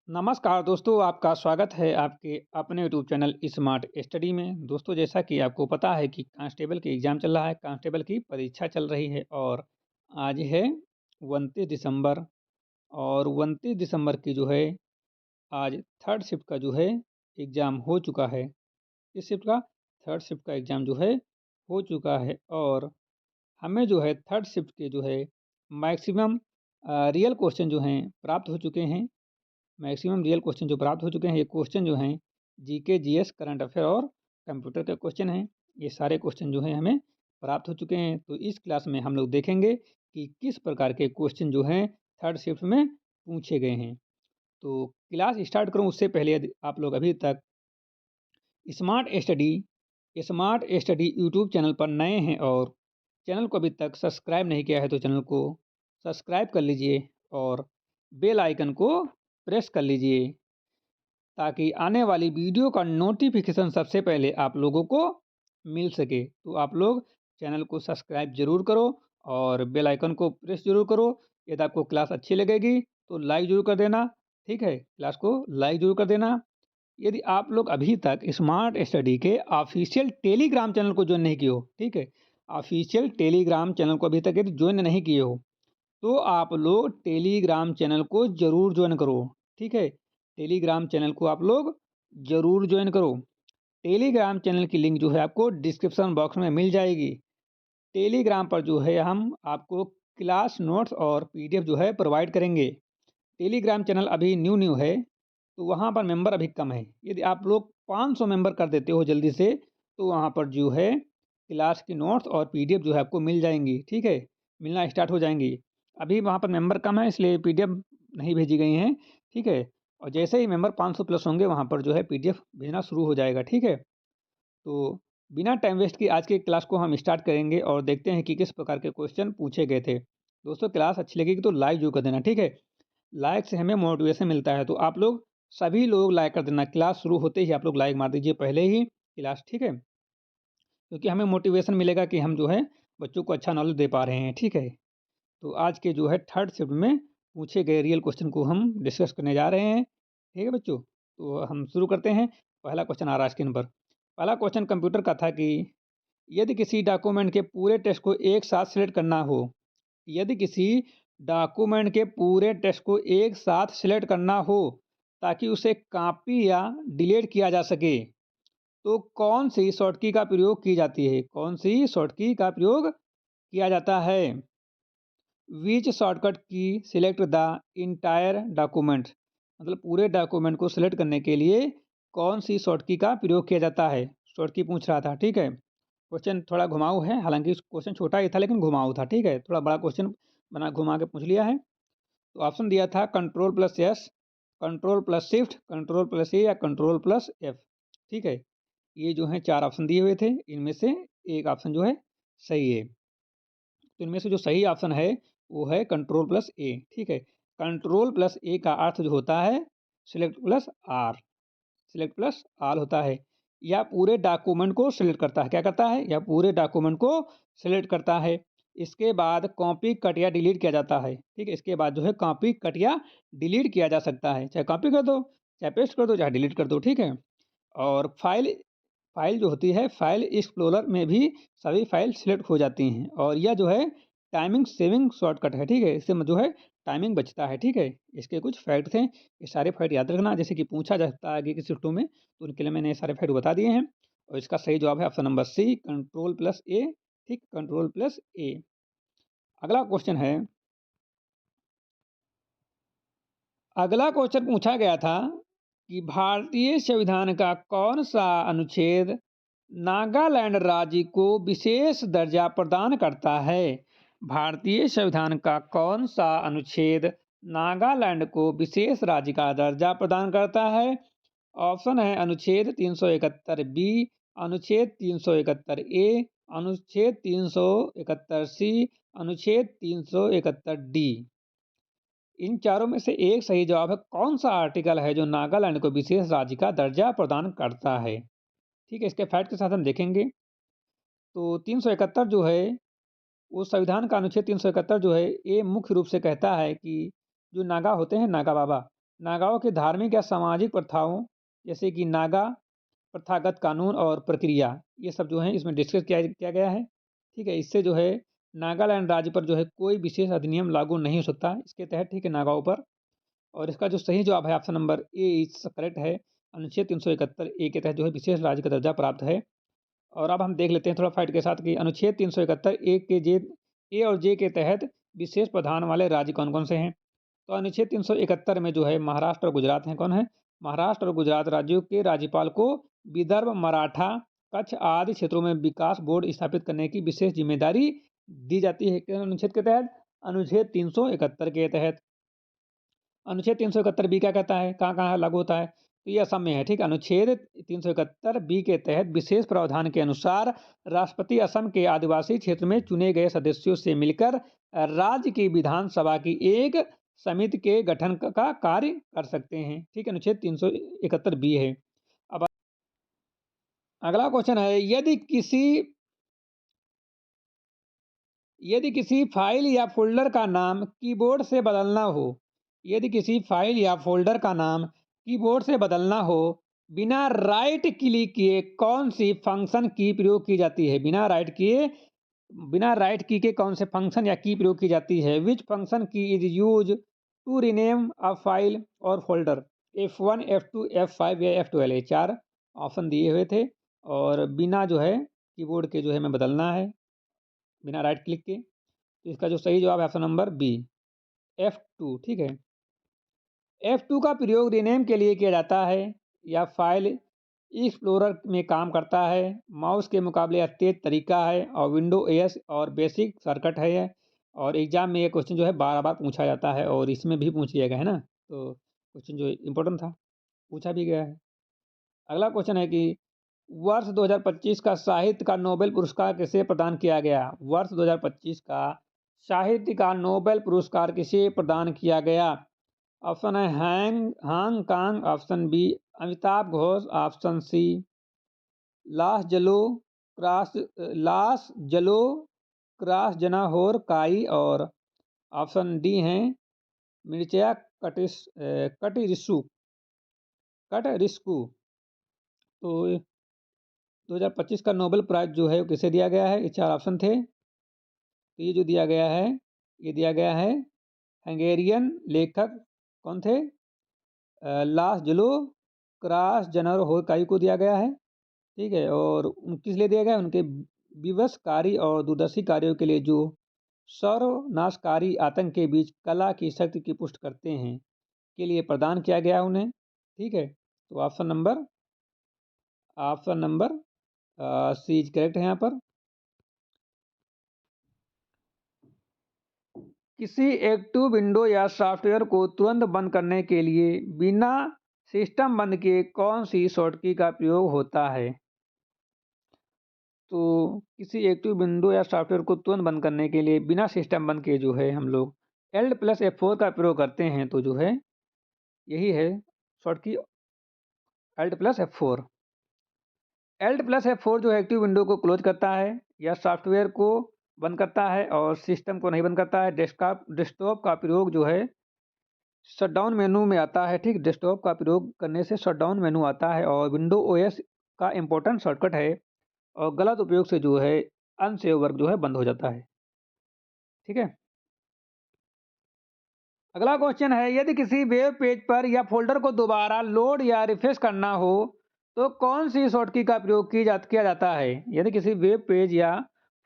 नमस्कार दोस्तों, आपका स्वागत है आपके अपने यूट्यूब चैनल स्मार्ट स्टडी में। दोस्तों, जैसा कि आपको पता है कि कांस्टेबल की एग्ज़ाम चल रहा है, कांस्टेबल की परीक्षा चल रही है और आज है 29 दिसंबर और 29 दिसंबर की जो है आज थर्ड शिफ्ट का जो है एग्ज़ाम हो चुका है। किस शिफ्ट का? थर्ड शिफ्ट का एग्ज़ाम जो है हो चुका है और हमें जो है थर्ड शिफ्ट के जो है मैक्सिमम रियल क्वेश्चन जो हैं प्राप्त हो चुके हैं। मैक्सिमम रियल क्वेश्चन जो प्राप्त हो चुके हैं, ये क्वेश्चन जो हैं जीके, जीएस, करंट अफेयर और कंप्यूटर के क्वेश्चन हैं। ये सारे क्वेश्चन जो हैं हमें प्राप्त हो चुके हैं। तो इस क्लास में हम लोग देखेंगे कि किस प्रकार के क्वेश्चन जो हैं थर्ड शिफ्ट में पूछे गए हैं। तो क्लास स्टार्ट करूँ उससे पहले यदि आप लोग अभी तक smart study smart study YouTube channel पर नए हैं और चैनल को अभी तक सब्सक्राइब नहीं किया है तो चैनल को सब्सक्राइब कर लीजिए और बेल आइकन को प्रेस कर लीजिए ताकि आने वाली वीडियो का नोटिफिकेशन सबसे पहले आप लोगों को मिल सके। तो आप लोग चैनल को सब्सक्राइब ज़रूर करो और बेल आइकन को प्रेस ज़रूर करो। यदि आपको क्लास अच्छी लगेगी तो लाइक ज़रूर कर देना, ठीक है? क्लास को लाइक ज़रूर कर देना। यदि आप लोग अभी तक स्मार्ट स्टडी के ऑफिशियल टेलीग्राम चैनल को ज्वाइन नहीं किए हो, ठीक है? ऑफिशियल टेलीग्राम चैनल को अभी तक यदि ज्वाइन नहीं किए हो तो आप लोग टेलीग्राम चैनल को ज़रूर ज्वाइन करो, ठीक है? टेलीग्राम चैनल को आप लोग ज़रूर ज्वाइन करो। टेलीग्राम चैनल की लिंक जो है आपको डिस्क्रिप्शन बॉक्स में मिल जाएगी। टेलीग्राम पर जो है हम आपको क्लास नोट्स और पीडीएफ जो है प्रोवाइड करेंगे। टेलीग्राम चैनल अभी न्यू है, तो वहाँ पर मेंबर अभी कम है। यदि आप लोग 500 मेंबर कर देते हो जल्दी से, तो वहाँ पर जो है क्लास की नोट्स और पीडीएफ जो है आपको मिल जाएँगी, ठीक है? मिलना स्टार्ट हो जाएँगी। अभी वहाँ पर मेंबर कम है इसलिए पीडीएफ नहीं भेजी गई हैं, ठीक है? और जैसे ही मेंबर 500 प्लस होंगे वहाँ पर जो है पीडीएफ भेजना शुरू हो जाएगा, ठीक है? तो बिना टाइम वेस्ट किए आज की क्लास को हम स्टार्ट करेंगे और देखते हैं कि किस प्रकार के क्वेश्चन पूछे गए थे। दोस्तों, क्लास अच्छी लगेगी तो लाइक ज़रूर कर देना, ठीक है? लाइक से हमें मोटिवेशन मिलता है, तो आप लोग सभी लोग लाइक कर देना। क्लास शुरू होते ही आप लोग लाइक मार दीजिए पहले ही क्लास, ठीक है? क्योंकि हमें मोटिवेशन मिलेगा कि हम जो है बच्चों को अच्छा नॉलेज दे पा रहे हैं, ठीक है? तो आज के जो है थर्ड शिफ्ट में पूछे गए रियल क्वेश्चन को हम डिस्कस करने जा रहे हैं, ठीक है बच्चों? तो हम शुरू करते हैं। पहला क्वेश्चन आ रहा है स्क्रीन पर। पहला क्वेश्चन कंप्यूटर का था कि यदि किसी डॉक्यूमेंट के पूरे टेक्स्ट को एक साथ सिलेक्ट करना हो, यदि किसी डॉक्यूमेंट के पूरे टेक्स्ट को एक साथ सिलेक्ट करना हो ताकि उसे कॉपी या डिलीट किया जा सके, तो कौन सी शॉर्टकी का प्रयोग की जाती है? कौन सी शॉर्टकी का प्रयोग किया जाता है? विच शॉर्टकट की सिलेक्ट द इंटायर डॉक्यूमेंट, मतलब पूरे डॉक्यूमेंट को सिलेक्ट करने के लिए कौन सी शॉर्टकी का प्रयोग किया जाता है? शॉर्टकी पूछ रहा था, ठीक है? क्वेश्चन थोड़ा घुमाऊ है, हालांकि क्वेश्चन छोटा ही था लेकिन घुमाऊ था, ठीक है? थोड़ा बड़ा क्वेश्चन बना घुमा के पूछ लिया है। तो ऑप्शन दिया था control plus S, control plus shift, control plus A या कंट्रोल प्लस एफ, ठीक है? ये जो है चार ऑप्शन दिए हुए थे, इनमें से एक ऑप्शन जो है सही है। तो इनमें से जो सही ऑप्शन है वो है कंट्रोल प्लस ए, ठीक है? कंट्रोल प्लस ए का अर्थ जो होता है select plus R, select plus all होता है। या पूरे डॉक्यूमेंट को सिलेक्ट करता है, क्या करता है? या पूरे डॉक्यूमेंट को सिलेक्ट करता है। इसके बाद कॉपी कट या डिलीट किया जाता है, ठीक है? इसके बाद जो है कॉपी कट या डिलीट किया जा सकता है, चाहे कॉपी कर दो, चाहे पेस्ट कर दो, चाहे डिलीट कर दो, ठीक है? और फाइल फाइल जो होती है फाइल एक्सप्लोरर में भी सभी फाइल सिलेक्ट हो जाती हैं और यह जो है टाइमिंग सेविंग शॉर्टकट है, ठीक है? इससे जो है टाइमिंग बचता है, ठीक है? इसके कुछ फैक्ट थे, ये सारे फैक्ट याद रखना, जैसे कि पूछा जाता है आगे की शिफ्टों में, तो उनके लिए मैंने ये सारे फैक्ट बता दिए हैं। और इसका सही जवाब है option number C, control plus A, ठीक? Control plus A. अगला क्वेश्चन है, अगला क्वेश्चन पूछा गया था कि भारतीय संविधान का कौन सा अनुच्छेद नागालैंड राज्य को विशेष दर्जा प्रदान करता है? भारतीय संविधान का कौन सा अनुच्छेद नागालैंड को विशेष राज्य का दर्जा प्रदान करता है? ऑप्शन है अनुच्छेद 371 बी, अनुच्छेद 371 ए, अनुच्छेद 371 सी, अनुच्छेद 371 डी। इन चारों में से एक सही जवाब है। कौन सा आर्टिकल है जो नागालैंड को विशेष राज्य का दर्जा प्रदान करता है? ठीक है, इसके फैक्ट के साथ हम देखेंगे। तो 371 जो है वो संविधान का अनुच्छेद 371 जो है ये मुख्य रूप से कहता है कि जो नागा होते हैं, नागा बाबा, नागाओं की धार्मिक या सामाजिक प्रथाओं जैसे कि नागा प्रथागत कानून और प्रक्रिया, ये सब जो है इसमें डिस्कस किया गया है। ठीक है, इससे जो है नागालैंड राज्य पर जो है कोई विशेष अधिनियम लागू नहीं हो सकता इसके तहत, ठीक है, नागाओं पर। और इसका जो सही जवाब है option number A is correct है। अनुच्छेद 371 ए के तहत जो है विशेष राज्य का दर्जा प्राप्त है। और अब हम देख लेते हैं थोड़ा फाइट के साथ कि अनुच्छेद 371 ए और जे के तहत विशेष प्रावधान वाले राज्य कौन कौन से हैं। तो अनुच्छेद 371 में जो है महाराष्ट्र और गुजरात हैं। कौन है? महाराष्ट्र और गुजरात राज्यों के राज्यपाल को विदर्भ, मराठा, कच्छ आदि क्षेत्रों में विकास बोर्ड स्थापित करने की विशेष जिम्मेदारी दी जाती है। किस अनुच्छेद के तहत? अनुच्छेद 371 के तहत। अनुच्छेद 371 बी क्या कहता है, कहाँ कहाँ लागू होता है? तो ये असम में है। ठीक है, अनुच्छेद 371 बी के तहत विशेष प्रावधान के अनुसार राष्ट्रपति असम के आदिवासी क्षेत्र में चुने गए सदस्यों से मिलकर राज्य की विधानसभा की एक समिति के गठन का कार्य कर सकते हैं। ठीक है, अनुच्छेद 371 बी है। अब अगला क्वेश्चन है, यदि किसी फाइल या फोल्डर का नाम कीबोर्ड से बदलना हो, यदि किसी फाइल या फोल्डर का नाम कीबोर्ड से बदलना हो, बिना राइट क्लिक किए कौन सी फंक्शन की प्रयोग की जाती है? बिना राइट की के कौन से फंक्शन या की प्रयोग की जाती है? Which function key is use to rename a file और फोल्डर? F1, F2, F5 या F12, ये 4 ऑप्शन दिए हुए थे। और बिना जो है कीबोर्ड के जो है हमें बदलना है, बिना राइट क्लिक के। तो इसका जो सही जवाब है ऑप्शन नंबर बी, F2। ठीक है, F2 का प्रयोग रीनेम के लिए किया जाता है या फाइल एक्सप्लोरर में काम करता है, माउस के मुकाबले यह तेज तरीका है और विंडो एस और बेसिक शॉर्टकट है ये। और एग्जाम में ये क्वेश्चन जो है बार बार पूछा जाता है और इसमें भी पूछ लिया गया है ना, तो क्वेश्चन जो इम्पोर्टेंट था, पूछा भी गया है। अगला क्वेश्चन है कि वर्ष 2025 का साहित्य का नोबेल पुरस्कार किसे प्रदान किया गया? वर्ष 2025 का साहित्य का नोबेल पुरस्कार किसे प्रदान किया गया? ऑप्शन है Hong Kong, option B Amitabh Ghosh, option C लास जलो लास जलो क्रॉस जनाहोर काई, और ऑप्शन डी है मिर्चया कटिरिसु कटरिस्कू। तो 2025 का नोबेल प्राइज जो है वो किसे दिया गया है? ये 4 ऑप्शन थे। तो ये जो दिया गया है, ये दिया गया है हंगेरियन लेखक कौन थे? लास जलो क्रॉस जनर होकाई को दिया गया है। ठीक है, और किस लिए दिया गया है? उनके विवशकारी और दूरदर्शी कार्यों के लिए जो सर्वनाशकारी आतंक के बीच कला की शक्ति की पुष्ट करते हैं के लिए प्रदान किया गया उन्हें। ठीक है, तो option number C is correct है यहाँ पर। किसी एक्टिव विंडो या सॉफ्टवेयर को तुरंत बंद करने के लिए बिना सिस्टम बंद किए कौन सी शॉर्टकी का प्रयोग होता है? तो किसी एक्टिव विंडो या सॉफ्टवेयर को तुरंत बंद करने के लिए बिना सिस्टम बंद किए जो है हम लोग Alt+F4 का प्रयोग करते हैं। तो जो है यही है शॉर्टकी, Alt+F4। Alt+F4 जो है एक्टिव विंडो को क्लोज करता है या सॉफ्टवेयर को बंद करता है और सिस्टम को नहीं बंद करता है। डेस्कटॉप का प्रयोग जो है शटडाउन मेनू में आता है। ठीक, डेस्कटॉप का प्रयोग करने से शटडाउन मेनू आता है और विंडो ओएस का इम्पोर्टेंट शॉर्टकट है। और गलत उपयोग से जो है अनसेव वर्क जो है बंद हो जाता है। ठीक है, अगला क्वेश्चन है, यदि किसी वेब पेज पर या फोल्डर को दोबारा लोड या रिफ्रेश करना हो तो कौन सी शॉर्टकी का प्रयोग किया जाता है? यदि किसी वेब पेज या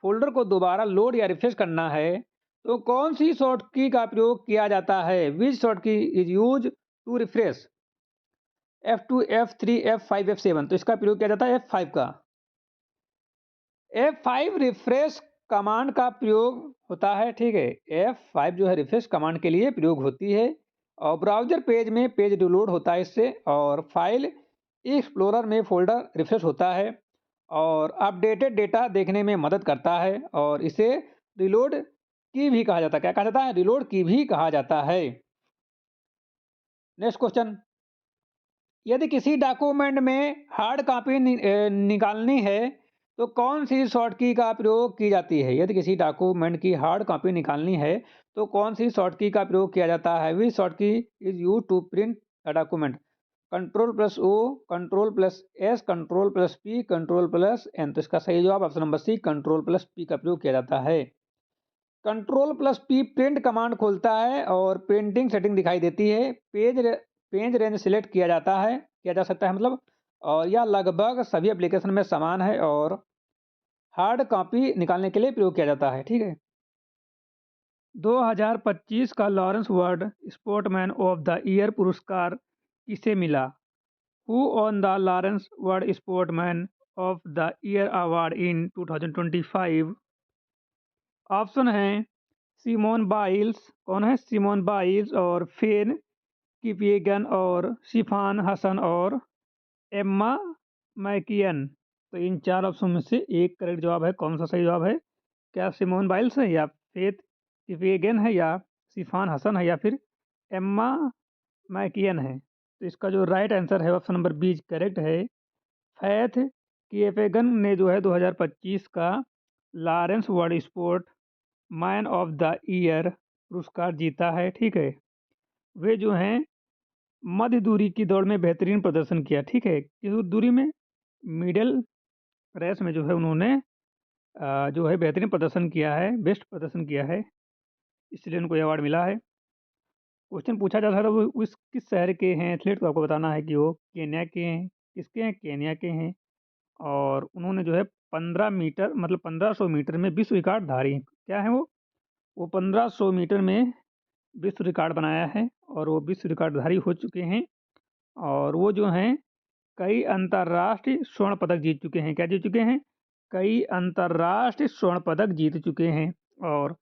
फोल्डर को दोबारा लोड या रिफ्रेश करना है तो कौन सी शॉर्टकी का प्रयोग किया जाता है? Which short key is use to refresh? F2, F3, F5, F7। तो इसका प्रयोग किया जाता है F5 का। F5 रिफ्रेश कमांड का प्रयोग होता है। ठीक है, F5 जो है रिफ्रेश कमांड के लिए प्रयोग होती है और ब्राउजर पेज में पेज रिलोड होता है इससे, और फाइल एक्सप्लोरर में फोल्डर रिफ्रेश होता है और अपडेटेड डेटा देखने में मदद करता है और इसे रिलोड की भी कहा जाता है। क्या कहा जाता है? रिलोड की भी कहा जाता है। नेक्स्ट क्वेश्चन, यदि किसी डॉक्यूमेंट में हार्ड कॉपी निकालनी है तो कौन सी शॉर्ट की का प्रयोग की जाती है? यदि किसी डॉक्यूमेंट की हार्ड कॉपी निकालनी है, तो कौन सी शॉर्ट की का प्रयोग किया जाता है? Which short key is used to print a document? Control plus O, control plus S, control plus P, control plus N. तो इसका सही जवाब ऑप्शन नंबर सी कंट्रोल+P का प्रयोग किया जाता है। कंट्रोल+P प्रिंट कमांड खोलता है और प्रिंटिंग सेटिंग दिखाई देती है। पेज रेंज सिलेक्ट किया जा सकता है मतलब, और यह लगभग सभी एप्लीकेशन में समान है और हार्ड कॉपी निकालने के लिए प्रयोग किया जाता है, ठीक है। 2025 का Lawrence world sportsman of the year पुरस्कार किसे मिला? Who on the Lawrence world sportsman of the year award in 2025? Option हैं सिमोन बाइल्स, कौन है? सिमोन बाइल्स और फेन किपिएगन और शिफान हसन और एम्मा मैकियन। तो इन चार ऑप्शन में से एक करेक्ट जवाब है। कौन सा सही जवाब है? क्या सिमोन बाइल्स है, या फेथ किपिएगन है, या शिफान हसन है, या फिर एम्मा मैकियन है? तो इसका जो राइट आंसर है ऑप्शन नंबर बी करेक्ट है। फैथ किपिएगन ने जो है 2025 का Lawrence world sport man of the year पुरस्कार जीता है, ठीक है। वे जो हैं मध्य दूरी की दौड़ में बेहतरीन प्रदर्शन किया, ठीक है। किस दूरी में? मिडल रेस में जो है उन्होंने जो है बेहतरीन प्रदर्शन किया है, बेस्ट प्रदर्शन किया है, इसलिए उनको ये अवार्ड मिला है। क्वेश्चन पूछा जा सकता है वो उस किस शहर के हैं एथलीट, तो आपको बताना है कि वो केन्या के हैं। किसके हैं? केन्या के हैं। और उन्होंने जो है 15 मीटर मतलब 1500 मीटर में विश्व रिकॉर्ड धारी हैं। क्या है वो 1500 मीटर में विश्व रिकॉर्ड बनाया है और वो विश्व रिकॉर्डधारी हो चुके हैं। और वो जो हैं कई अंतर्राष्ट्रीय स्वर्ण पदक जीत चुके हैं। क्या जीत चुके हैं? कई अंतर्राष्ट्रीय स्वर्ण पदक जीत चुके हैं। और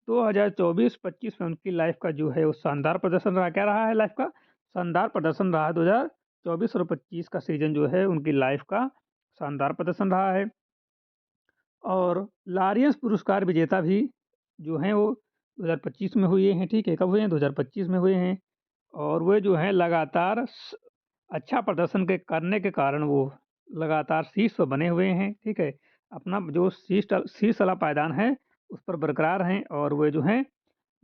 2024-25 में उनकी लाइफ का जो है वो शानदार प्रदर्शन रहा। क्या रहा है लाइफ का? शानदार प्रदर्शन रहा है। 2024 और 25 का सीजन जो है उनकी लाइफ का शानदार प्रदर्शन रहा है। और लारियंस पुरस्कार विजेता भी जो हैं वो 2025 में हुए हैं, ठीक है। कब हुए हैं? 2025 में हुए हैं। और वे जो हैं लगातार अच्छा प्रदर्शन करने के कारण वो लगातार शीर्ष पर बने हुए हैं, ठीक है। अपना जो शीर्ष वाला पायदान है उस पर बरकरार हैं। और वे जो हैं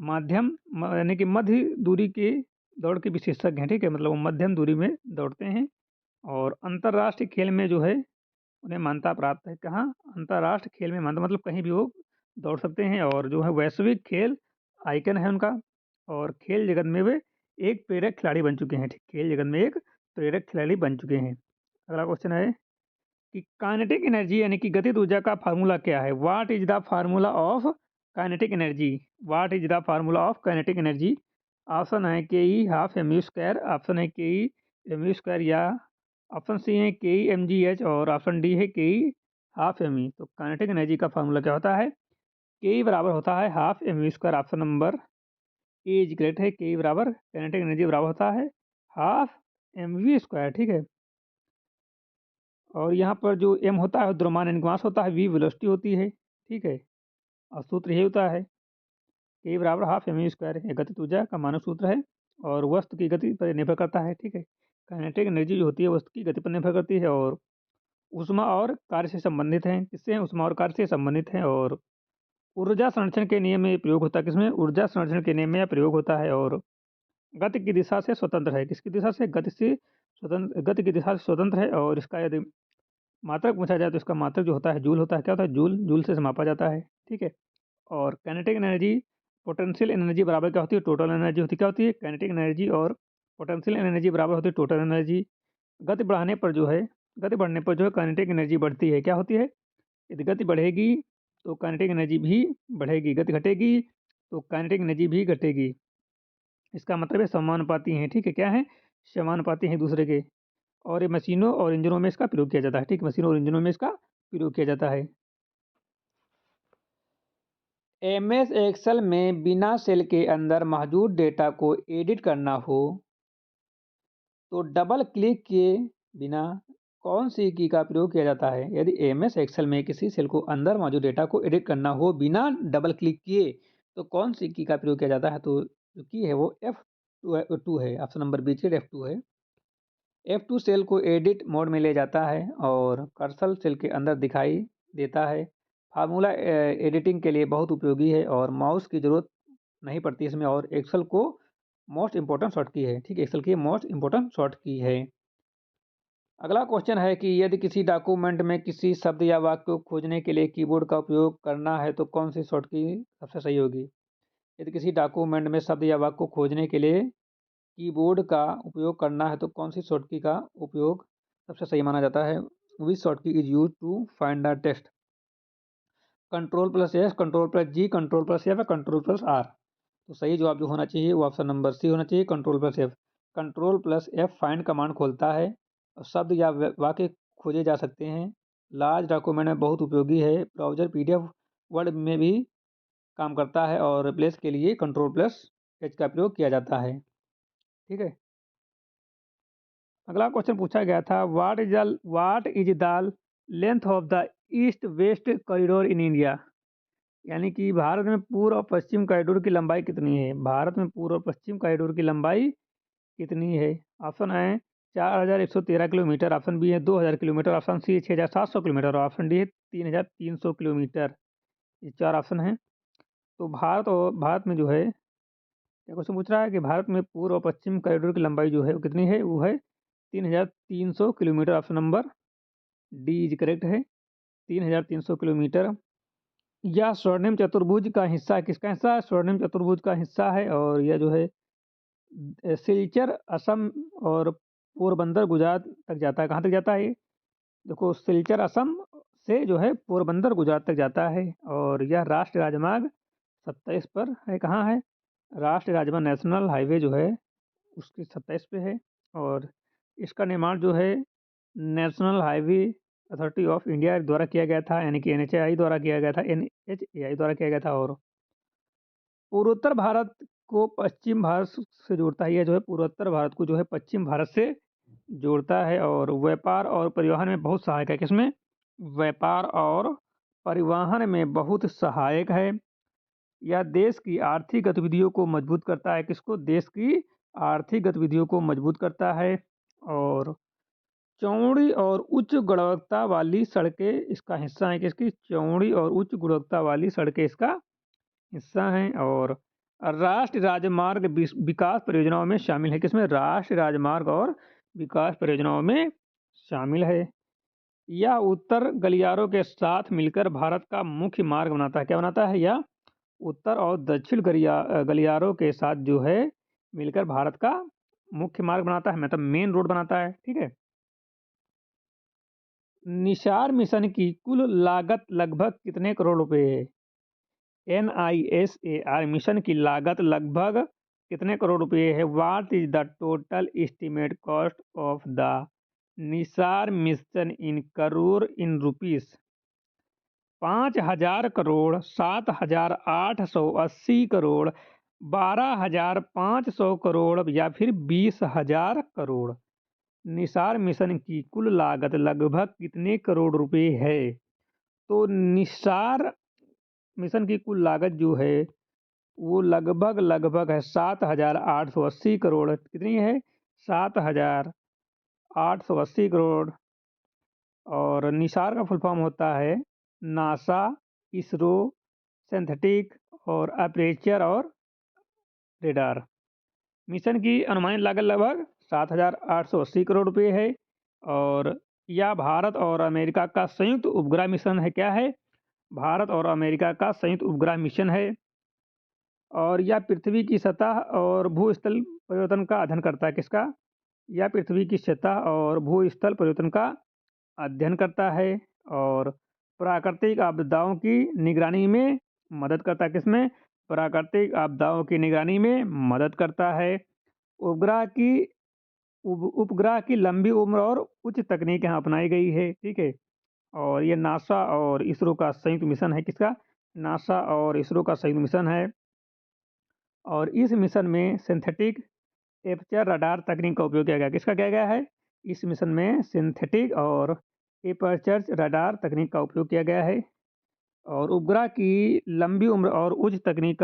यानी कि मध्य दूरी की दौड़ के विशेषज्ञ हैं, ठीक है। मतलब वो मध्यम दूरी में दौड़ते हैं और अंतर्राष्ट्रीय खेल में जो है उन्हें मान्यता प्राप्त है। कहाँ? अंतर्राष्ट्रीय खेल में मान्यता मतलब कहीं भी वो दौड़ सकते हैं। और जो है वैश्विक खेल आइकन है उनका। और खेल जगत में वे एक प्रेरक खिलाड़ी बन चुके हैं, ठीक। खेल जगत में एक प्रेरक खिलाड़ी बन चुके हैं। अगला क्वेश्चन है कि काइनेटिक एनर्जी यानी कि गतिज ऊर्जा का फार्मूला क्या है? What is the formula of kinetic energy? What is the formula of kinetic energy? Option है K E half M U square, option है K E M U square, या ऑप्शन सी है K E M G H, और option D है K E half M E. तो kinetic energy का formula क्या होता है? के ई बराबर होता है half M U square. Option number A is correct है। के ई बराबर काइनेटिक एनर्जी बराबर होता है हाफ एम वी स्क्वायर, ठीक है। और यहाँ पर जो एम होता है द्रव्यमान यानी मास होता है, वी वेलोसिटी होती है, ठीक है। और सूत्र यही होता है के बराबर हाफ एम यू स्क्वायर। ये गतिज ऊर्जा का मानक सूत्र है और वस्तु की गति पर निर्भर करता है, ठीक है। काइनेटिक एनर्जी जो होती है वस्तु की गति पर निर्भर करती है और ऊष्मा और कार्य से संबंधित है। किससे? ऊष्मा और कार्य से संबंधित है। और ऊर्जा संरक्षण के नियम में प्रयोग होता है। किसमें? ऊर्जा संरक्षण के नियम में प्रयोग होता है। और गति की दिशा से स्वतंत्र है। किसकी दिशा से? गति से स्वतंत्र, गति की दिशा से स्वतंत्र है। और इसका यदि मात्रक पूछा जाए तो इसका मात्रक जो होता है जूल होता है। क्या होता है? जूल। जूल से मापा जाता है, ठीक है। और काइनेटिक एनर्जी पोटेंशियल एनर्जी बराबर क्या होती है? टोटल एनर्जी होती है। क्या होती है? काइनेटिक एनर्जी और पोटेंशियल एनर्जी बराबर होती है टोटल एनर्जी। गति बढ़ाने पर जो है गति बढ़ने पर जो है काइनेटिक एनर्जी बढ़ती है। क्या होती है? यदि गति बढ़ेगी तो काइनेटिक एनर्जी भी बढ़ेगी, गति घटेगी तो काइनेटिक एनर्जी भी घटेगी। इसका मतलब है समानुपाती हैं, ठीक है। क्या है? समानुपाती हैं एक दूसरे के। और ये मशीनों और इंजनों में इसका प्रयोग किया जाता है, ठीक। मशीनों और इंजनों में इसका प्रयोग किया जाता है। एमएस एक्सेल में बिना सेल के अंदर मौजूद डेटा को एडिट करना हो तो डबल क्लिक किए बिना कौन सी की का प्रयोग किया जाता है? यदि एमएस एक्सेल में किसी सेल को अंदर मौजूद डेटा को एडिट करना हो बिना डबल क्लिक किए तो कौन सी की का प्रयोग किया जाता है? तो जो की है वो F2 है। ऑप्शन नंबर बी F2 है। F2 सेल को एडिट मोड में ले जाता है और कर्सर सेल के अंदर दिखाई देता है। फार्मूला एडिटिंग के लिए बहुत उपयोगी है और माउस की ज़रूरत नहीं पड़ती इसमें, और एक्सेल को मोस्ट इम्पोर्टेंट शॉर्ट की है, ठीक है, एक्सेल की मोस्ट इम्पोर्टेंट शॉर्ट की है। अगला क्वेश्चन है कि यदि किसी डॉक्यूमेंट में किसी शब्द या वाक्य को खोजने के लिए कीबोर्ड का उपयोग करना है तो कौन सी शॉर्ट की सबसे सही होगी? यदि किसी डॉक्यूमेंट में शब्द या वाक्य को खोजने के लिए कीबोर्ड का उपयोग करना है तो कौन सी शॉर्ट की का उपयोग सबसे सही माना जाता है? Which short key is use to find the text? Control plus S, control plus G, control plus F या कंट्रोल प्लस आर? तो सही जवाब जो होना चाहिए वो ऑप्शन नंबर सी होना चाहिए, control plus F. Control plus F find command खोलता है और शब्द या वाक्य खोजे जा सकते हैं। लार्ज डॉक्यूमेंट में बहुत उपयोगी है। ब्राउजर पीडीएफ वर्ड में भी काम करता है और रिप्लेस के लिए कंट्रोल प्लस एच का प्रयोग किया जाता है। ठीक है। अगला क्वेश्चन पूछा गया था, what is the length of the east west corridor in India? यानी कि भारत में पूर्व और पश्चिम कॉरिडोर की लंबाई कितनी है? भारत में पूर्व और पश्चिम कॉरिडोर की लंबाई कितनी है? ऑप्शन है 4113 किलोमीटर, ऑप्शन बी है 2000 किलोमीटर, ऑप्शन सी है 6700 किलोमीटर और ऑप्शन डी है 3300 किलोमीटर। ये चार ऑप्शन हैं। तो भारत में जो है, क्या क्वेश्चन पूछ रहा है कि भारत में पूर्व और पश्चिम कॉरिडोर की लंबाई जो है वो कितनी है? वो है 3300 kilometre. Option number D is correct है, 3300 किलोमीटर। यह स्वर्णिम चतुर्भुज का हिस्सा किसका हिस्सा है? स्वर्णिम चतुर्भुज का हिस्सा है और यह जो है सिलचर असम और पोरबंदर गुजरात तक जाता है। कहाँ तक जाता है ये? देखो, सिलचर असम से जो है पोरबंदर गुजरात तक जाता है और यह राष्ट्रीय राजमार्ग 27 पर है। कहाँ है? राष्ट्रीय राजमार्ग नेशनल हाईवे जो है उसकी 27 पे है। और इसका निर्माण जो है national highway authority of India द्वारा किया गया था, यानी कि एनएचएआई द्वारा किया गया था, एनएचएआई द्वारा किया गया था। और पूर्वोत्तर भारत को पश्चिम भारत से जोड़ता है। यह जो है पूर्वोत्तर भारत को जो है पश्चिम भारत से जोड़ता है और व्यापार और परिवहन में बहुत सहायक है। किसमें? व्यापार और परिवहन में बहुत सहायक है। यह देश की आर्थिक गतिविधियों को मजबूत करता है। किसको? देश की आर्थिक गतिविधियों को मजबूत करता है। और चौड़ी और उच्च गुणवत्ता वाली सड़कें इसका हिस्सा है। किसकी? चौड़ी और उच्च गुणवत्ता वाली सड़कें इसका हिस्सा हैं। और राष्ट्रीय राजमार्ग विकास परियोजनाओं में शामिल है। किसमें? राष्ट्रीय राजमार्ग और विकास परियोजनाओं में शामिल है। यह उत्तर गलियारों के साथ मिलकर भारत का मुख्य मार्ग बनाता है। क्या बनाता है? यह उत्तर और दक्षिण गलियारों के साथ जो है मिलकर भारत का मुख्य मार्ग बनाता है, मतलब मेन रोड बनाता है। ठीक है। निसार मिशन की कुल लागत लगभग कितने करोड़ रुपए है? NISAR मिशन की लागत लगभग कितने करोड़ रुपए है? What is the total estimate cost of the Nisar mission in crore in rupees? 5000 crore, 7880 crore, 12500 crore या फिर 20000 करोड़? निसार मिशन की कुल लागत लगभग कितने करोड़ रुपए है? तो निसार मिशन की कुल लागत जो है वो लगभग है 7880 करोड़। कितनी है? 7880 करोड़। और निसार का फुल फॉर्म होता है नासा, इसरो, सिंथेटिक और अपर्चर और रेडार। मिशन की अनुमानित लागत लगभग 7880 करोड़ रुपए है। और यह भारत और अमेरिका का संयुक्त उपग्रह मिशन है। क्या है? भारत और अमेरिका का संयुक्त उपग्रह मिशन है। और यह पृथ्वी की सतह और भूस्थल परिवर्तन का अध्ययन करता है। किसका? यह पृथ्वी की सतह और भूस्थल परिवर्तन का अध्ययन करता है और प्राकृतिक आपदाओं की निगरानी में मदद करता है। किसमें? प्राकृतिक आपदाओं की निगरानी में मदद करता है। उपग्रह की उपग्रह की लंबी उम्र और उच्च तकनीक यहाँ अपनाई गई है। ठीक है। और ये नासा और इसरो का संयुक्त मिशन है। किसका? नासा और इसरो का संयुक्त मिशन है। और इस मिशन में सिंथेटिक एपर्चर रडार तकनीक का उपयोग किया गया। किसका किया गया है? इस मिशन में सिंथेटिक और एपर्चर रडार तकनीक का उपयोग किया गया है। और उपग्रह की लंबी उम्र और उच्च तकनीक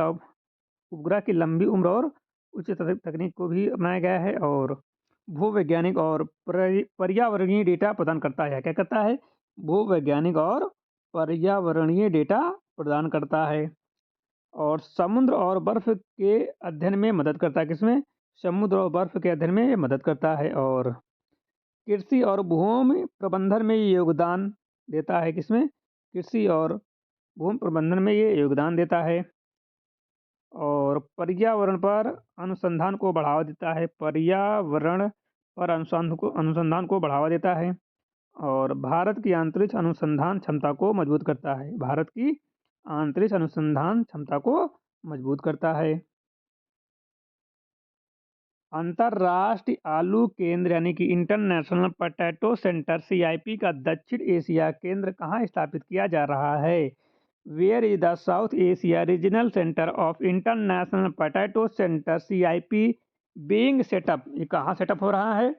को भी अपनाया गया है। और भूवैज्ञानिक और पर्यावरणीय डेटा प्रदान करता है। क्या करता है? भूवैज्ञानिक और पर्यावरणीय डेटा प्रदान करता है और समुद्र और बर्फ के अध्ययन में मदद करता है। किसमें? समुद्र और बर्फ के अध्ययन में ये मदद करता है और कृषि और भूमि प्रबंधन में ये योगदान देता है। किसमें? कृषि और भूमि प्रबंधन में ये योगदान देता है और पर्यावरण पर अनुसंधान को बढ़ावा देता है। पर्यावरण पर अनुसंधान को बढ़ावा देता है और भारत की अंतरिक्ष अनुसंधान क्षमता को मजबूत करता है। भारत की अंतरिक्ष अनुसंधान क्षमता को मजबूत करता है। अंतर्राष्ट्रीय आलू केंद्र यानी कि इंटरनेशनल पोटैटो सेंटर (CIP) का दक्षिण एशिया केंद्र कहाँ स्थापित किया जा रहा है? Where is the South Asia regional centre of international potato centre (CIP) being set up? ये कहाँ सेटअप हो रहा है?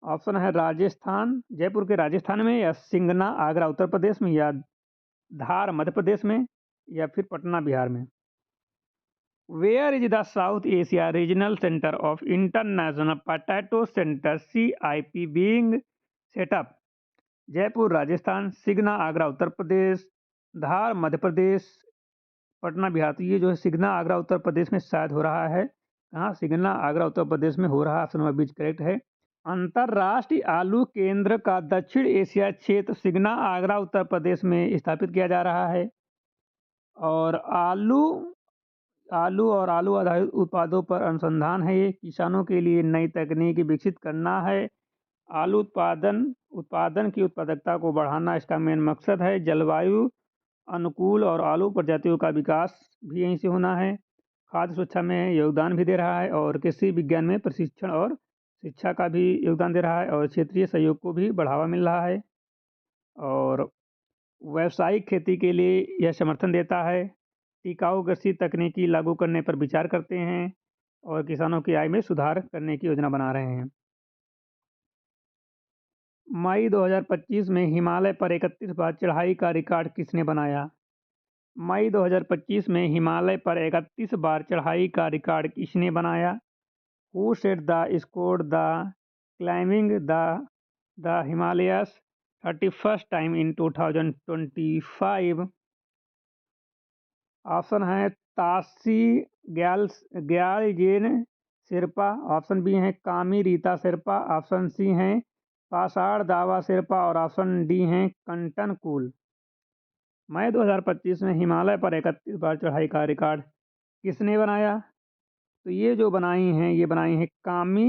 ऑप्शन है राजस्थान, जयपुर के राजस्थान में, या सिंगना आगरा उत्तर प्रदेश में, या धार मध्य प्रदेश में, या फिर पटना बिहार में। Where is the South Asia regional centre of international potato centre (CIP) being set up? Jaipur Rajasthan, Singna Agra Uttar Pradesh, Dhar Madhya Pradesh, Patna Bihar. तो ये जो है सिगना आगरा उत्तर प्रदेश में शायद हो रहा है। कहाँ? सिगना आगरा उत्तर प्रदेश में हो रहा है। ऑप्शन नंबर बी करेक्ट है। अंतर्राष्ट्रीय आलू केंद्र का दक्षिण एशिया क्षेत्र सिगना आगरा उत्तर प्रदेश में स्थापित किया जा रहा है और आलू आलू और आलू आधारित उत्पादों पर अनुसंधान है। ये किसानों के लिए नई तकनीक विकसित करना है। आलू उत्पादन की उत्पादकता को बढ़ाना इसका मेन मकसद है। जलवायु अनुकूल और आलू प्रजातियों का विकास भी यहीं से होना है। खाद्य सुरक्षा में योगदान भी दे रहा है और कृषि विज्ञान में प्रशिक्षण और शिक्षा का भी योगदान दे रहा है और क्षेत्रीय सहयोग को भी बढ़ावा मिल रहा है और व्यावसायिक खेती के लिए यह समर्थन देता है। टिकाऊ कृषि तकनीकी लागू करने पर विचार करते हैं और किसानों की आय में सुधार करने की योजना बना रहे हैं। मई 2025 में हिमालय पर 31 बार चढ़ाई का रिकॉर्ड किसने बनाया? मई 2025 में हिमालय पर 31 बार चढ़ाई का रिकॉर्ड किसने बनाया? Who set the scored the climbing the Himalayas 31st time in 2025? Option है तासी ग्यालजेन शेरपा, ऑप्शन बी है कामी रीता शेरपा, ऑप्शन सी है पाषाण दावा शेरपा और ऑप्शन डी है कंटन कूल। मई 2025 में हिमालय पर 31 बार चढ़ाई का रिकॉर्ड किसने बनाया? तो ये जो ये बनाई हैं कामी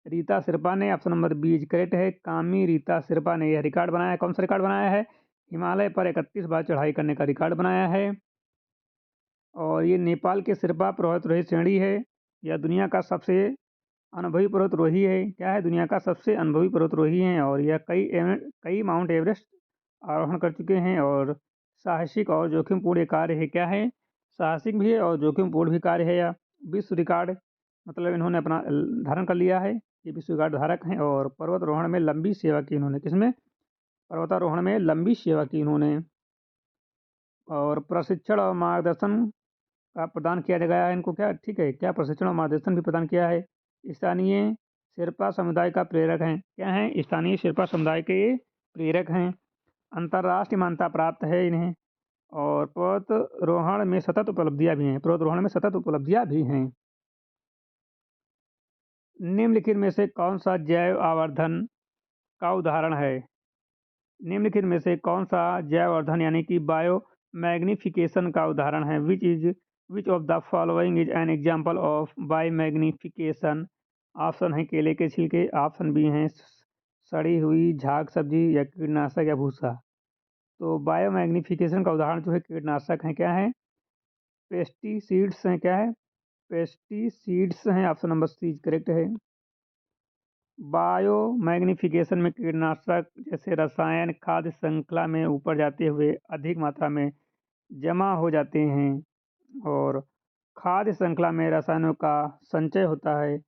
रीता शेरपा ने। ऑप्शन नंबर बी करेक्ट है। कामी रीता शेरपा ने यह रिकॉर्ड बनाया। कौन सा रिकॉर्ड बनाया है? हिमालय पर 31 बार चढ़ाई करने का रिकॉर्ड बनाया है और ये नेपाल के शेरपा पर्वतारोही श्रेणी है। यह दुनिया का सबसे अनुभवी पर्वतारोही है। क्या है? दुनिया का सबसे अनुभवी पर्वतारोही हैं और यह कई माउंट एवरेस्ट आरोहण कर चुके हैं और साहसिक और जोखिमपूर्ण ये कार्य है। क्या है? साहसिक भी है और जोखिमपूर्ण भी कार्य है। यह विश्व रिकॉर्ड मतलब इन्होंने अपना धारण कर लिया है। ये विश्व रिकॉर्ड धारक हैं और पर्वतारोहण में लंबी सेवा की इन्होंने। किसमें? पर्वतारोहण में लंबी सेवा की इन्होंने और प्रशिक्षण और मार्गदर्शन का प्रदान किया गया है इनको। क्या ठीक है? क्या प्रशिक्षण और मार्गदर्शन भी प्रदान किया है। स्थानीय शेरपा समुदाय का प्रेरक हैं। क्या हैं? स्थानीय शेरपा समुदाय के प्रेरक हैं। अंतर्राष्ट्रीय मान्यता प्राप्त है इन्हें और पर्वतारोहण में सतत उपलब्धियां भी हैं। निम्नलिखित में से कौन सा जैव आवर्धन का उदाहरण है? निम्नलिखित में से कौन सा जैव आवर्धन यानी कि बायो मैग्निफिकेशन का उदाहरण है? Which of the following is an example of bio magnification? Option है केले के छिलके, ऑप्शन बी हैं सड़ी हुई झाग सब्जी, या कीटनाशक या भूसा। तो बायो मैग्निफिकेशन का उदाहरण जो है कीटनाशक है। क्या है? पेस्टिसीड्स हैं। क्या है? पेस्टिसीड्स हैं। ऑप्शन नंबर सी करेक्ट है। बायो मैग्निफिकेशन में कीटनाशक जैसे रसायन खाद्य श्रृंखला में ऊपर जाते हुए अधिक मात्रा में जमा हो जाते हैं और खाद्य श्रृंखला में रसायनों का संचय होता है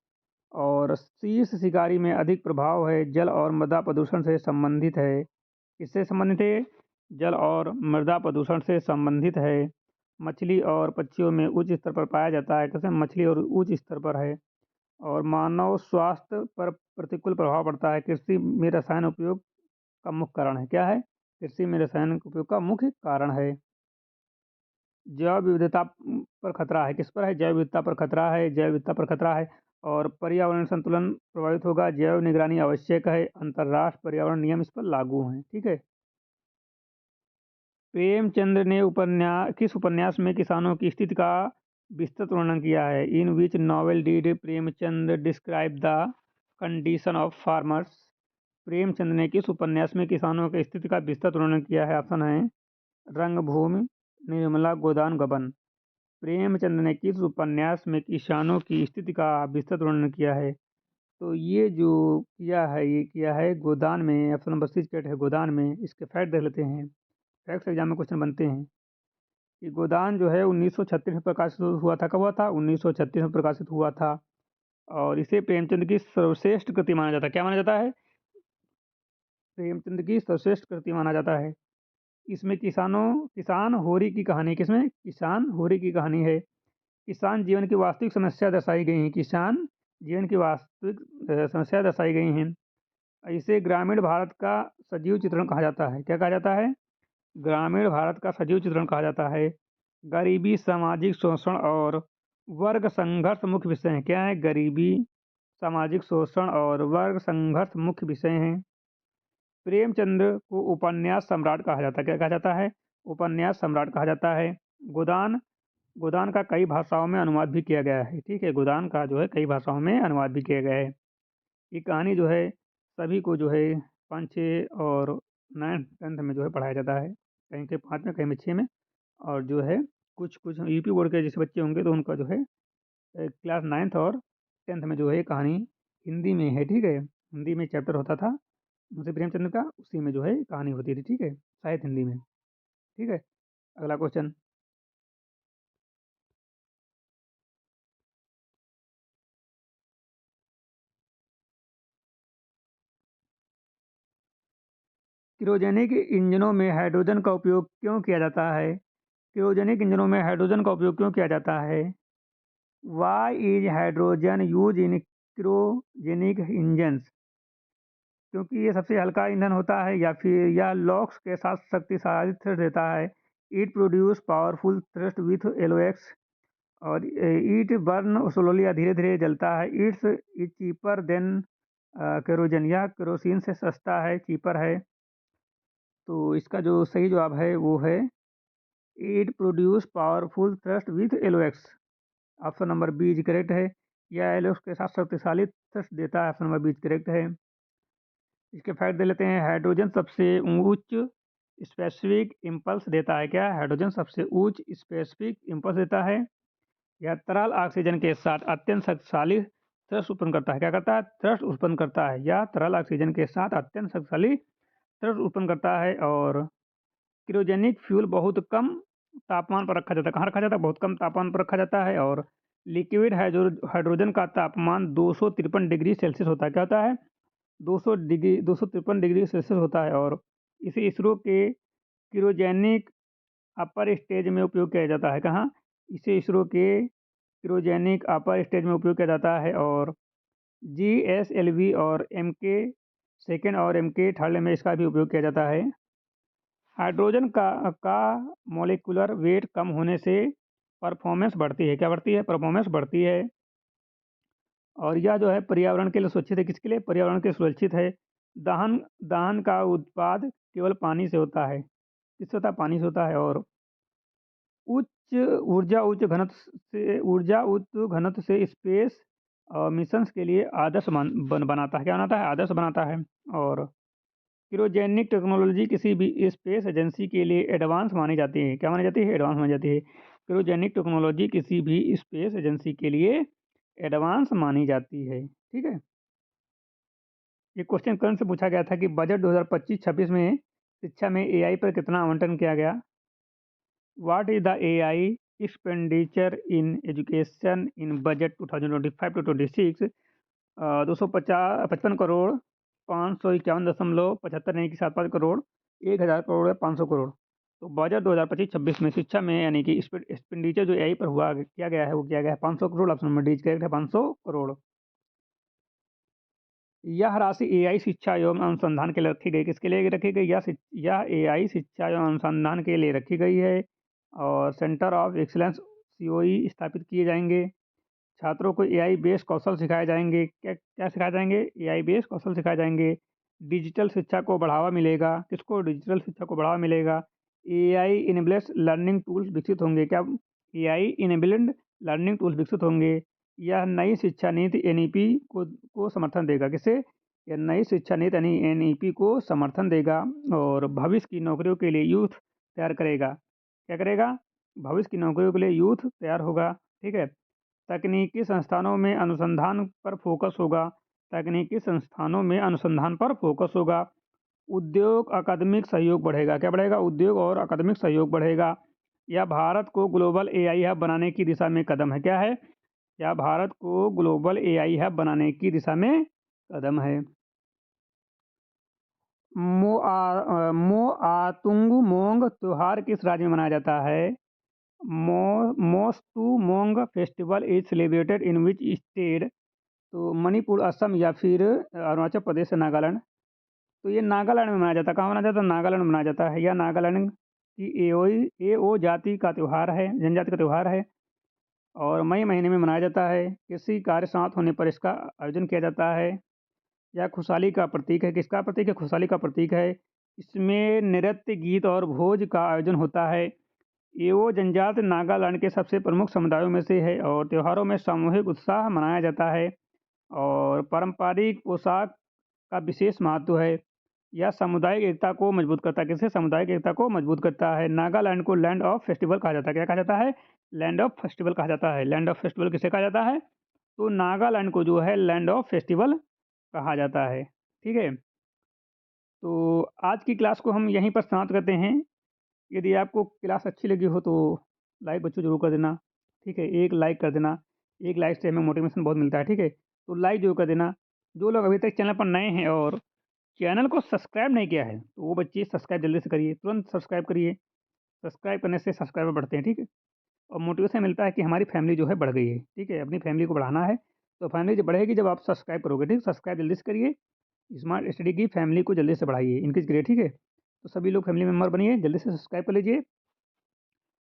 और शीर्ष शिकारी में अधिक प्रभाव है। जल और मृदा प्रदूषण से संबंधित है। किससे संबंधित है? जल और मृदा प्रदूषण से संबंधित है। मछली और पक्षियों में उच्च स्तर पर पाया जाता है। कैसे? मछली और उच्च स्तर पर है और मानव स्वास्थ्य पर प्रतिकूल प्रभाव पड़ता है। कृषि में रसायन उपयोग का मुख्य कारण है। क्या है? कृषि में रासायनिक उपयोग का मुख्य कारण है। जैव विविधता पर खतरा है, किस पर है? जैव विविधता पर खतरा है, जैव विविधता पर खतरा है और पर्यावरण संतुलन प्रभावित होगा, जैव निगरानी आवश्यक है, अंतर्राष्ट्रीय पर्यावरण नियम इस पर लागू हैं। ठीक है। प्रेमचंद ने किस उपन्यास में किसानों की स्थिति का विस्तृत वर्णन किया है? In which novel did Premchand describe the condition of farmers? Premchand ने किस उपन्यास में किसानों की स्थिति का विस्तृत वर्णन किया है? ऑप्शन है रंगभूमि, निर्मला, गोदान, गबन। प्रेमचंद ने किस उपन्यास में किसानों की स्थिति का विस्तृत वर्णन किया है? तो ये जो किया है, ये किया है गोदान में। ऑप्शन नंबर सी करेक्ट है, गोदान में। इसके फैक्ट देख लेते हैं। फैक्ट्स एग्जाम में क्वेश्चन बनते हैं कि गोदान जो है 1936 में प्रकाशित हुआ था। कब हुआ था? 1936 में प्रकाशित हुआ था और इसे प्रेमचंद की सर्वश्रेष्ठ कृति माना जाता है। क्या माना जाता है? प्रेमचंद की सर्वश्रेष्ठ कृति माना जाता है। इसमें किसान होरी की कहानी, किसमें? किसान होरी की कहानी है। किसान जीवन की वास्तविक समस्या दर्शाई गई हैं। किसान जीवन की वास्तविक समस्या दर्शाई गई हैं। इसे ग्रामीण भारत का सजीव चित्रण कहा जाता है। क्या कहा जाता है? ग्रामीण भारत का सजीव चित्रण कहा जाता है। गरीबी, सामाजिक शोषण और वर्ग संघर्ष मुख्य विषय हैं। क्या है? गरीबी, सामाजिक शोषण और वर्ग संघर्ष मुख्य विषय हैं। प्रेमचंद को उपन्यास सम्राट कहा जाता है। क्या कहा जाता है? उपन्यास सम्राट कहा जाता है। गोदान गोदान का कई भाषाओं में अनुवाद भी किया गया है। ठीक है, गोदान का जो है कई भाषाओं में अनुवाद भी किया गया है। ये कहानी जो है सभी को जो है 5, 6 और 9th 10th में जो है पढ़ाया जाता है। कहीं के 5 में, कहीं में 6 में। और जो है कुछ कुछ यूपी बोर्ड के जैसे बच्चे होंगे तो उनका जो है क्लास 9th और 10th में जो है कहानी हिंदी में है। ठीक है, हिंदी में चैप्टर होता था मुंशी प्रेमचंद का, उसी में जो है कहानी होती थी। ठीक है, साहित्य हिंदी में। ठीक है, अगला क्वेश्चन। क्रियोजेनिक इंजनों में हाइड्रोजन का उपयोग क्यों किया जाता है? क्रियोजेनिक इंजनों में हाइड्रोजन का उपयोग क्यों किया जाता है? Why is hydrogen use in cryogenic engines? क्योंकि ये सबसे हल्का ईंधन होता है, या फिर यह लॉक्स के साथ शक्तिशाली थ्रस्ट देता है। It produce powerful thrust with LOX और इट बर्न स्लोली, या धीरे धीरे जलता है। It's is cheaper than kerosene, यह केरोसिन से सस्ता है, चीपर है। तो इसका जो सही जवाब है वो है it produce powerful thrust with LOX. Option number B is correct है। यह एलोएक्स के साथ शक्तिशाली थ्रस्ट देता है। Option number B is correct है। इसके फैक्ट दे लेते हैं। हाइड्रोजन सबसे उच्च स्पेसिफिक इम्पल्स देता है। क्या? हाइड्रोजन सबसे उच्च स्पेसिफिक इम्पल्स देता है। यह तरल ऑक्सीजन के साथ अत्यंत शक्तिशाली थ्रस्ट उत्पन्न करता है। क्या करता है? थ्रस्ट उत्पन्न करता है। यह तरल ऑक्सीजन के साथ अत्यंत शक्तिशाली थ्रस्ट उत्पन्न करता है। और क्रियोजेनिक फ्यूल बहुत कम तापमान पर रखा जाता है। कहाँ रखा जाता है? बहुत कम तापमान पर रखा जाता है। और लिक्विड हाइड्रोजन का तापमान 253 डिग्री सेल्सियस होता है। क्या होता है? 253 डिग्री सेल्सियस होता है। और इसे इसरो के क्रियोजेनिक अपर स्टेज में उपयोग किया जाता है। कहाँ? इसे इसरो के क्रियोजेनिक अपर स्टेज में उपयोग किया जाता है। और GSLV और MK सेकेंड और MK थर्ड में इसका भी उपयोग किया जाता है। हाइड्रोजन का मॉलिक्यूलर वेट कम होने से परफॉर्मेंस बढ़ती है। क्या बढ़ती है? परफॉर्मेंस बढ़ती है। और यह जो है पर्यावरण के लिए सुरक्षित है। किसके लिए? पर्यावरण के लिए सुरक्षित है। दहन दहन का उत्पाद केवल पानी से होता है। किससे होता है? पानी से होता है। और उच्च ऊर्जा उच्च घनत्व से स्पेस मिशंस के लिए आदर्श बनाता है। क्या बनाता है? आदर्श बनाता है। और क्रियोजेनिक टेक्नोलॉजी किसी भी स्पेस एजेंसी के लिए एडवांस मानी जाती है। क्या मानी जाती है? एडवांस मानी जाती है। क्रियोजेनिक टेक्नोलॉजी किसी भी स्पेस एजेंसी के लिए एडवांस मानी जाती है। ठीक है, ये क्वेश्चन कौन से पूछा गया था कि बजट 2025-26 में शिक्षा में AI पर कितना आवंटन किया गया? What is the AI expenditure in education in budget 2025 to 26? 255 crore, 551.75 नहीं कि 75 करोड़, 1000 करोड़ या 500 करोड़। तो बजट 2025-26 में शिक्षा में यानी कि एक्सपेंडिचर जो AI पर हुआ किया गया है वो किया गया है 500 crore. Option number D correct है, 500 करोड़। यह राशि एआई शिक्षा एवं अनुसंधान के लिए रखी गई। किसके लिए रखी गई? यह एआई शिक्षा एवं अनुसंधान के लिए रखी गई है और सेंटर ऑफ एक्सीलेंस सीओई स्थापित किए जाएंगे। छात्रों को एआई बेस्ड कौशल सिखाए जाएंगे। क्या क्या सिखाए जाएंगे? एआई बेस्ड कौशल सिखाए जाएंगे। डिजिटल शिक्षा को बढ़ावा मिलेगा। किसको? डिजिटल शिक्षा को बढ़ावा मिलेगा। एआई इनेबल्ड लर्निंग टूल्स विकसित होंगे। क्या? एआई इनेबल्ड लर्निंग टूल्स विकसित होंगे। यह नई शिक्षा नीति एनईपी को समर्थन देगा। किसे? यह नई शिक्षा नीति यानी एनईपी को समर्थन देगा और भविष्य की नौकरियों के लिए यूथ तैयार करेगा। क्या करेगा? भविष्य की नौकरियों के लिए यूथ तैयार होगा। ठीक है। तकनीकी संस्थानों में अनुसंधान पर फोकस होगा। तकनीकी संस्थानों में अनुसंधान पर फोकस होगा। उद्योग अकादमिक सहयोग बढ़ेगा। क्या बढ़ेगा? उद्योग और अकादमिक सहयोग बढ़ेगा। यह भारत को ग्लोबल एआई हब बनाने की दिशा में कदम है। क्या है? यह भारत को ग्लोबल एआई हब बनाने की दिशा में कदम है। मोआतुंग मोंग त्योहार किस राज्य में मनाया जाता है? Moatsumong festival is celebrated in which state? तो मणिपुर, असम या फिर अरुणाचल प्रदेश से नागालैंड। तो ये नागालैंड में मनाया जाता है। कहाँ मनाया जाता है? नागालैंड में मनाया जाता है। यह नागालैंड की एओ जाति का त्यौहार है, जनजाति का त्यौहार है और मई महीने में मनाया जाता है। किसी कार्य समाप्त होने पर इसका आयोजन किया जाता है। यह खुशहाली का प्रतीक है। किसका प्रतीक है? खुशहाली का प्रतीक है। इसमें नृत्य, गीत और भोज का आयोजन होता है। एओ जनजाति नागालैंड के सबसे प्रमुख समुदायों में से है और त्योहारों में सामूहिक उत्साह मनाया जाता है और पारंपरिक पोशाक का विशेष महत्व है। यह सामुदायिक एकता को मजबूत करता है। किसे? सामुदायिक एकता को मजबूत करता है। नागालैंड को लैंड ऑफ फेस्टिवल कहा जाता है। क्या कहा जाता है? लैंड ऑफ फेस्टिवल कहा जाता है। लैंड ऑफ फेस्टिवल किसे कहा जाता है? तो नागालैंड को जो है लैंड ऑफ फेस्टिवल कहा जाता है। ठीक है। तो आज की क्लास को हम यहीं पर समाप्त करते हैं। यदि आपको क्लास अच्छी लगी हो तो लाइक बच्चों ज़रूर कर देना। ठीक है, एक लाइक कर देना। एक लाइक से हमें मोटिवेशन बहुत मिलता है। ठीक है, तो लाइक ज़रूर कर देना। जो लोग अभी तक चैनल पर नए हैं और चैनल को सब्सक्राइब नहीं किया है तो वो बच्चे सब्सक्राइब जल्दी से करिए, तुरंत सब्सक्राइब करिए। सब्सक्राइब करने से सब्सक्राइबर बढ़ते हैं। ठीक है, और मोटिवेशन मिलता है कि हमारी फैमिली जो है बढ़ गई है। ठीक है, अपनी फैमिली को बढ़ाना है तो फैमिली जब बढ़ेगी जब आप सब्सक्राइब करोगे। ठीक, सब्सक्राइब जल्दी से करिए। स्मार्ट स्टडी की फैमिली को जल्दी से बढ़ाइए, इंक्रीज करिए। ठीक है, तो सभी लोग फैमिली मेम्बर बनिए, जल्दी से सब्सक्राइब कर लीजिए।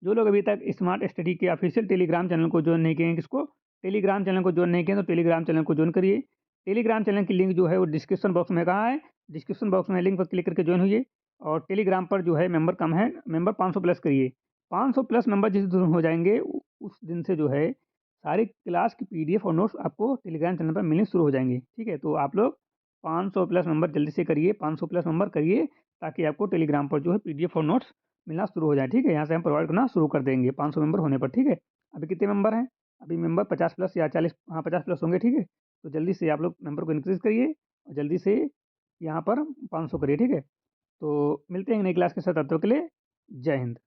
जो लोग अभी तक स्मार्ट स्टडी के ऑफिशियल टेलीग्राम चैनल को ज्वाइन नहीं किए हैं, किसको? टेलीग्राम चैनल को ज्वाइन नहीं किया तो टेलीग्राम चैनल को ज्वाइन करिए। टेलीग्राम चैनल की लिंक जो है वो डिस्क्रिप्शन बॉक्स में कहाँ है? डिस्क्रिप्शन बॉक्स में लिंक पर क्लिक करके ज्वाइन हुई और टेलीग्राम पर जो है मेंबर कम है, मेंबर 500 प्लस करिए। 500 प्लस मेंबर जिस दिन हो जाएंगे उस दिन से जो है सारी क्लास की पीडीएफ और नोट्स आपको टेलीग्राम चैनल पर मिलने शुरू हो जाएंगे। ठीक है, तो आप लोग 500 प्लस मेंबर जल्दी से करिए, 500 प्लस मेंबर करिए ताकि आपको टेलीग्राम पर जो है पीडीएफ और नोट्स मिलना शुरू हो जाए। ठीक है, यहाँ से हम प्रोवाइड करना शुरू कर देंगे 500 मेंबर होने पर। ठीक है, अभी कितने मेंबर हैं? अभी मेंबर 50 प्लस या 40, हाँ 50 प्लस होंगे। ठीक है, तो जल्दी से आप लोग मेंबर को इंक्रीज करिए और जल्दी से यहाँ पर 500 करिए। ठीक है, तो मिलते हैं नई क्लास के साथ, तब तक के लिए जय हिंद।